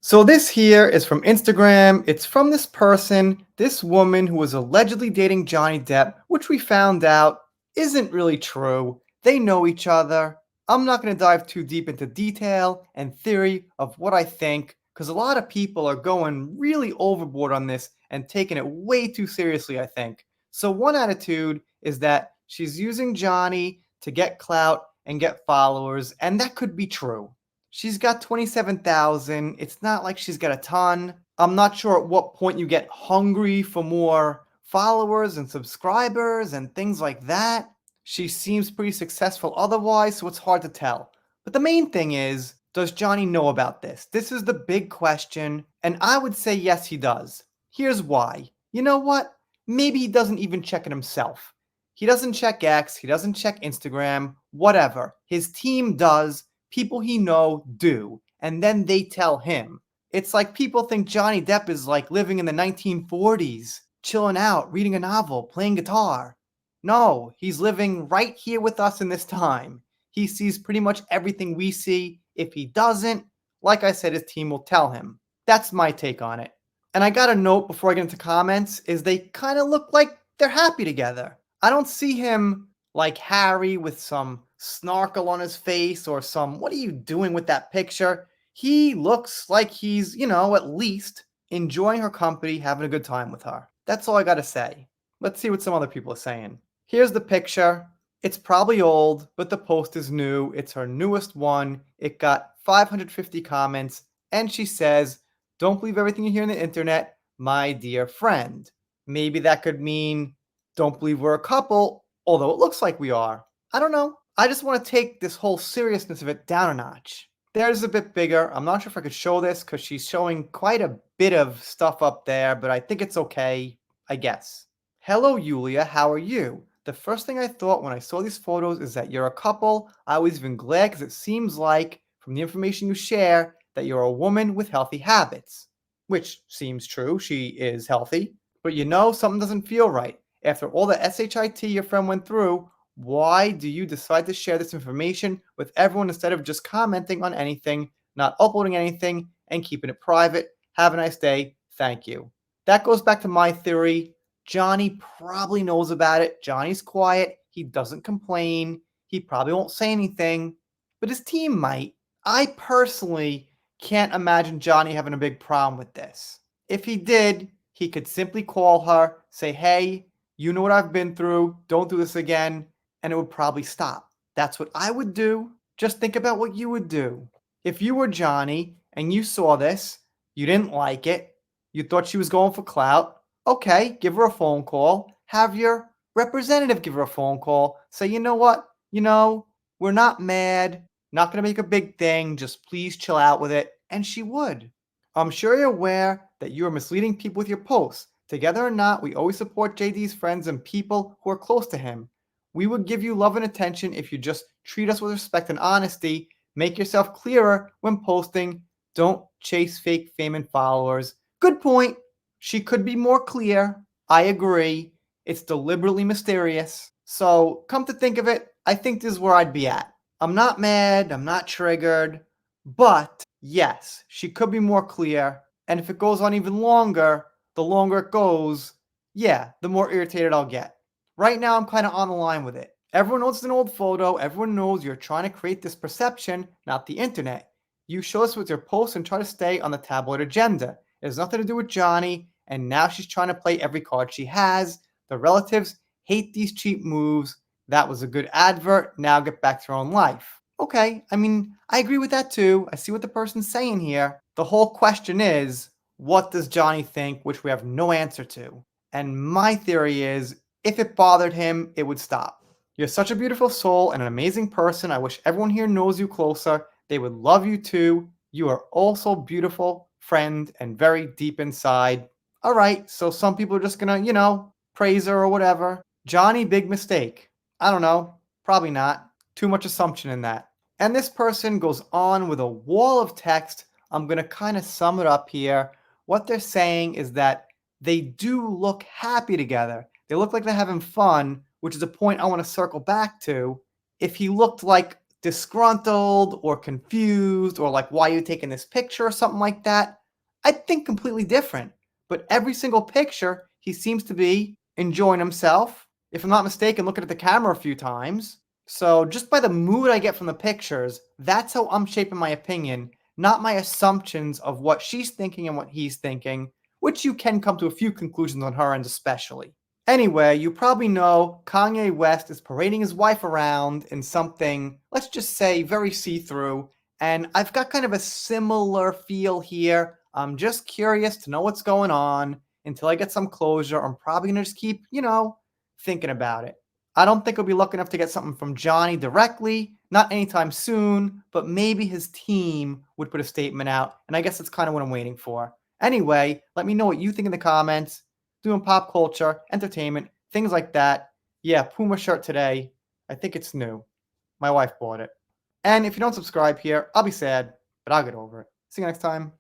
So this here is from Instagram. It's from this person, this woman who was allegedly dating Johnny Depp, which we found out isn't really true. They know each other. I'm not going to dive too deep into detail and theory of what I think because a lot of people are going really overboard on this and taking it way too seriously, I think. So one attitude is that she's using Johnny to get clout and get followers, and that could be true. She's got 27,000. It's not like she's got a ton. I'm not sure at what point you get hungry for more followers and subscribers and things like that. She seems pretty successful otherwise, so it's hard to tell. But the main thing is, does Johnny know about this? This is the big question, and I would say yes, he does. Here's why. You know what? Maybe he doesn't even check it himself. He doesn't check X, he doesn't check Instagram, whatever. His team does, people he know do, and then they tell him. It's like people think Johnny Depp is like living in the 1940s, chilling out, reading a novel, playing guitar. No, he's living right here with us in this time. He sees pretty much everything we see. If he doesn't, like I said, his team will tell him. That's my take on it. And I got a note before I get into comments is they kind of look like they're happy together. I don't see him like Harry with some snarkle on his face or some, what are you doing with that picture? He looks like he's, at least enjoying her company, having a good time with her. That's all I gotta say. Let's see what some other people are saying. Here's the picture. It's probably old, but the post is new. It's her newest one. It got 550 comments, and she says, "Don't believe everything you hear on the internet, my dear friend." Maybe that could mean don't believe we're a couple, although it looks like we are. I don't know. I just want to take this whole seriousness of it down a notch. There's a bit bigger. I'm not sure if I could show this because she's showing quite a bit of stuff up there, but I think it's okay, I guess. Hello, Yulia. How are you? The first thing I thought when I saw these photos is that you're a couple. I was even glad because it seems like, from the information you share, that you're a woman with healthy habits. Which seems true. She is healthy. But something doesn't feel right. After all the SHIT your friend went through, why do you decide to share this information with everyone instead of just commenting on anything, not uploading anything, and keeping it private? Have a nice day. Thank you. That goes back to my theory. Johnny probably knows about it. Johnny's quiet. He doesn't complain. He probably won't say anything, but his team might. I personally can't imagine Johnny having a big problem with this. If he did, he could simply call her, say, "Hey, you know what I've been through. Don't do this again." And it would probably stop. That's what I would do. Just think about what you would do. If you were Johnny and you saw this, you didn't like it, you thought she was going for clout, okay, give her a phone call. Have your representative give her a phone call. Say, "You know what? We're not mad. Not going to make a big thing. Just please chill out with it." And she would. I'm sure you're aware that you are misleading people with your posts. Together or not, we always support JD's friends and people who are close to him. We would give you love and attention if you just treat us with respect and honesty. Make yourself clearer when posting. Don't chase fake fame and followers. Good point. She could be more clear. I agree. It's deliberately mysterious. So, come to think of it, I think this is where I'd be at. I'm not mad, I'm not triggered, but yes, she could be more clear. And if it goes on even longer, the longer it goes, yeah, the more irritated I'll get. Right now, I'm kind of on the line with it. Everyone knows it's an old photo. Everyone knows you're trying to create this perception, not the internet. You show us with your posts and try to stay on the tabloid agenda. It has nothing to do with Johnny, and now she's trying to play every card she has. The relatives hate these cheap moves. That was a good advert. Now get back to your own life. Okay, I agree with that too. I see what the person's saying here. The whole question is, what does Johnny think, which we have no answer to? And my theory is, if it bothered him, it would stop. You're such a beautiful soul and an amazing person. I wish everyone here knows you closer. They would love you too. You are also beautiful, friend, and very deep inside. All right, so some people are just gonna, praise her or whatever. Johnny, big mistake. I don't know. Probably not. Too much assumption in that. And this person goes on with a wall of text. I'm gonna kind of sum it up here. What they're saying is that they do look happy together. They look like they're having fun, which is a point I want to circle back to. If he looked like disgruntled or confused or like, why are you taking this picture or something like that, I'd think completely different. But every single picture, he seems to be enjoying himself. If I'm not mistaken, looking at the camera a few times. So just by the mood I get from the pictures, that's how I'm shaping my opinion, not my assumptions of what she's thinking and what he's thinking, which you can come to a few conclusions on her end especially. Anyway, you probably know Kanye West is parading his wife around in something, let's just say, very see-through, and I've got kind of a similar feel here. I'm just curious to know what's going on. Until I get some closure, I'm probably gonna just keep, thinking about it. I don't think I'll be lucky enough to get something from Johnny directly, not anytime soon, but maybe his team would put a statement out, and I guess that's kind of what I'm waiting for. Anyway, let me know what you think in the comments. Doing pop culture, entertainment, things like that. Yeah, Puma shirt today. I think it's new. My wife bought it. And if you don't subscribe here, I'll be sad, but I'll get over it. See you next time.